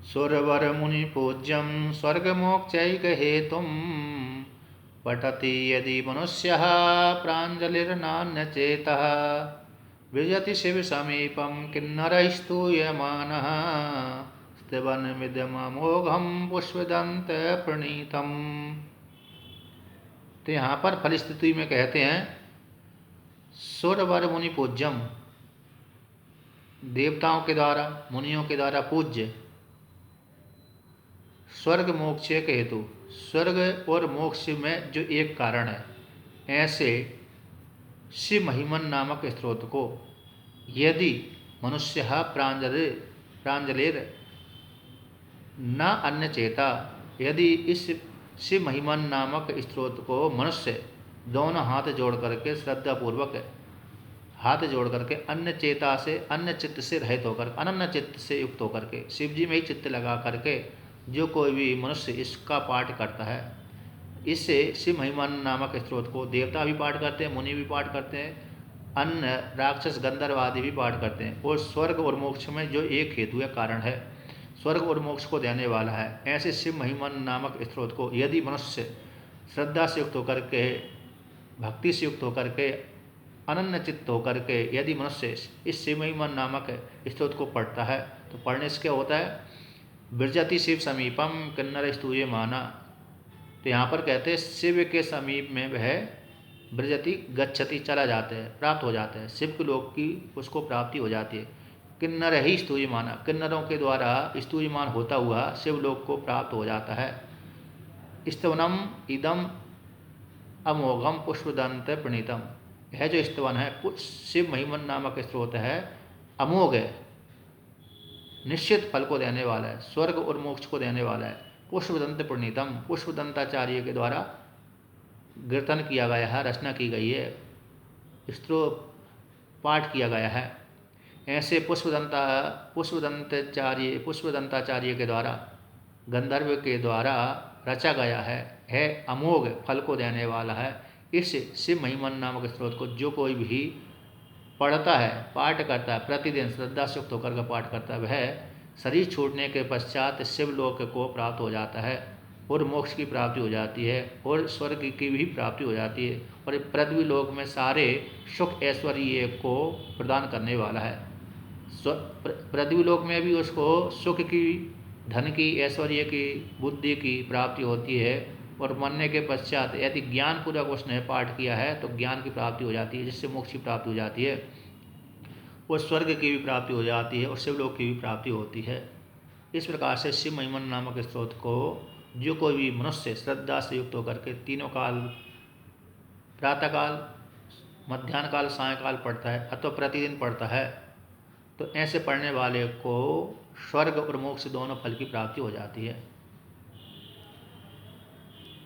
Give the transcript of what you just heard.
सुरवर मुनि पूज्यं स्वर्गमोक्षैकहेतुं पठति यदि मनुष्यः प्राञ्जलिर्नान्यचेतः विजति शिवसमीपं किन्नरैस्तूयमानः स्तवनमिदममोघं पुष्पदन्तप्रणीतम्। तो यहाँ पर फलस्थिति में कहते हैं सुरवर मुनि पूज्यम, देवताओं के द्वारा मुनियों के द्वारा पूज्य, स्वर्ग मोक्ष के हेतु, स्वर्ग और मोक्ष में जो एक कारण है, ऐसे शिव महिमन नामक स्त्रोत को यदि मनुष्य प्रांजलिर न अन्य चेता, यदि इस शिव महिमन नामक स्त्रोत को मनुष्य दोनों हाथ जोड़ करके श्रद्धापूर्वक हाथ जोड़ करके अन्य चेता से, अन्य चित्त से रहित होकर, अनन्य चित्त से युक्त होकर के, शिव जी में ही चित्त लगा करके जो कोई भी मनुष्य इसका पाठ करता है, इससे शिव महिमन नामक स्त्रोत को देवता भी पाठ करते हैं, मुनि भी पाठ करते हैं, अन्य राक्षस गंधर्व आदि भी पाठ करते हैं, और स्वर्ग और मोक्ष में जो एक हेतु है, कारण है, स्वर्ग और मोक्ष को देने वाला है, ऐसे शिव महिमन नामक स्त्रोत को यदि मनुष्य श्रद्धा से युक्त होकर के, भक्ति से युक्त होकर के, अनन्य चित्त होकर के यदि मनुष्य इस शिव महिमन नामक स्त्रोत को पढ़ता है, तो पढ़ने से क्या होता है, विरजति शिव समीपम किन्नर स्तूये माना। तो यहाँ पर कहते हैं शिव के समीप में वह ब्रजति गच्छति चला जाता है, प्राप्त हो जाता है, शिव के लोक की उसको प्राप्ति हो जाती है। किन्नर ही स्तूयमाना, किन्नरों के द्वारा स्तूयमान होता हुआ शिवलोक को प्राप्त हो जाता है। स्तवनम इदम अमोघम पुष्पदंत प्रणीतम, यह जो स्तवन है शिव महिमन नामक स्त्रोत है, अमोघ है, निश्चित फल को देने वाला है, स्वर्ग और मोक्ष को देने वाला है। पुष्पदंत प्रणीतम, पुष्पदंताचार्य के द्वारा कीर्तन किया गया है, रचना की गई है, स्तोत्र पाठ किया गया है। ऐसे पुष्पदंताचार्य के द्वारा, गंधर्व के द्वारा रचा गया है अमोघ फल को देने वाला है। इस शिव महिमन नामक स्त्रोत को जो कोई भी पढ़ता है, पाठ करता है, प्रतिदिन श्रद्धा से युक्त होकर का पाठ करता है, वह शरीर छूटने के पश्चात शिवलोक को प्राप्त हो जाता है और मोक्ष की प्राप्ति हो जाती है और स्वर्ग की भी प्राप्ति हो जाती है, और पृथ्वी लोक में सारे सुख ऐश्वर्य को प्रदान करने वाला है। पृथ्वी लोक में भी उसको सुख की, धन की, ऐश्वर्य की, बुद्धि की प्राप्ति होती है, और मरने के पश्चात यदि ज्ञान पूर्वक उसने पाठ किया है तो ज्ञान की प्राप्ति हो जाती है, जिससे मोक्ष की प्राप्ति हो जाती है, और स्वर्ग की भी प्राप्ति हो जाती है और शिवलोक की भी प्राप्ति होती है। इस प्रकार से शिव महिमन नामक स्त्रोत को जो कोई भी मनुष्य श्रद्धा से युक्त होकर के तीनों काल, प्रातःकाल, मध्याह्न काल, सायंकाल पढ़ता है अथवा प्रतिदिन पढ़ता है, तो ऐसे पढ़ने वाले को स्वर्ग और मोक्ष दोनों फल की प्राप्ति हो जाती है।